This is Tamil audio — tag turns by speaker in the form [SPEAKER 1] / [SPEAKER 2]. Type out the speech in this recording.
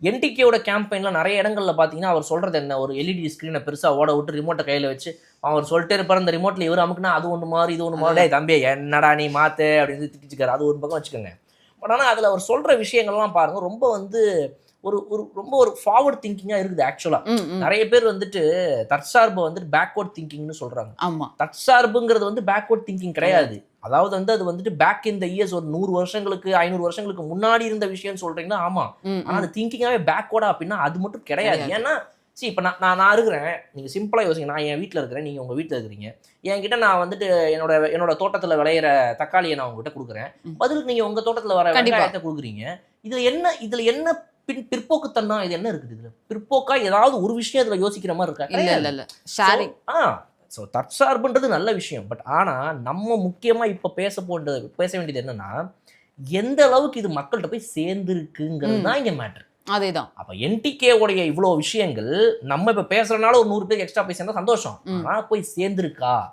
[SPEAKER 1] என்டிகேவோட கேம்பெயின்ல நிறைய இடங்கள்ல பாத்தீங்கன்னா அவர் சொல்றது என்ன, ஒரு எல்இடி ஸ்கிரீனை பெருசா ஓட விட்டு ரிமோட்டை கையில வச்சு அவர் சொல்லிட்டே இருப்பார். அந்த ரிமோட்ல இவர் அமுக்குனா அது ஒன்று மாறு இது ஒன்று மாறு, தம்பி என்னடா நீ மாத்து அப்படின்னு திட்டிச்சுக்காரு. அது ஒரு பக்கம் வச்சுக்கோங்க. பட் ஆனால் அதில் அவர் சொல்ற விஷயங்கள்லாம் பாருங்க ரொம்ப வந்து ஒரு ஒரு ரொம்ப ஒரு ஃபார்வர்ட் திங்கிங்காக இருக்குது. ஆக்சுவலாக நிறைய பேர் வந்துட்டு தற்சார்பு வந்துட்டு பேக்வர்ட் திங்கிங்னு சொல்றாங்க. தற்சார்புங்கிறது வந்து பேக்வர்ட் திங்கிங் கிடையாது. அதாவது வந்து அது வந்துட்டு பேக் இன் த இயர்ஸ், ஒரு 100 வருஷங்களுக்கு 500 வருஷங்களுக்கு முன்னாடி இருந்த விஷயம் சொல்றீங்கன்னா ஆமா. ஆனால் அது திங்கிங்காகவே பேக்வர்டா அப்படின்னா அது மட்டும் கிடையாது. ஏன்னா இப்போ நான் இருக்கிறேன், நீங்கள் சிம்பிளாக யோசிங்க. நான் என் வீட்டில் இருக்கிறேன், நீங்கள் உங்கள் வீட்டில் இருக்கிறீங்க. என்கிட்ட நான் வந்துட்டு என்னோட தோட்டத்தில் விளையிற தக்காளியை நான் உங்ககிட்ட கொடுக்குறேன். பதிலுக்கு நீங்கள் உங்கள் தோட்டத்தில் வர வெங்காயத்தை கொடுக்குறீங்க. இதில் என்ன பிற்போக்குத்தனம், இது என்ன இருக்குது? இதில் பிற்போக்கா ஏதாவது ஒரு விஷயம் இதில் யோசிக்கிற மாதிரி இருக்கா?
[SPEAKER 2] இல்ல ஷேரிங்.
[SPEAKER 1] ஸோ தற்சார்புன்றது நல்ல விஷயம். பட் ஆனால் நம்ம முக்கியமாக இப்போ பேச வேண்டியது என்னன்னா, எந்த அளவுக்கு இது மக்கள்கிட்ட போய் சேர்ந்துருக்குங்கிறது தான் இங்கே மேட்ரு.
[SPEAKER 2] அதேதான்.
[SPEAKER 1] அப்ப என்டிகேவுடைய இவ்வளவு விஷயங்கள் நம்ம இப்ப பேசுறதுனால ஒரு 100 பேருக்கு எக்ஸ்ட்ரா போய் சேர்ந்தா சந்தோஷம். ஆனா போய் சேர்ந்திருக்கா?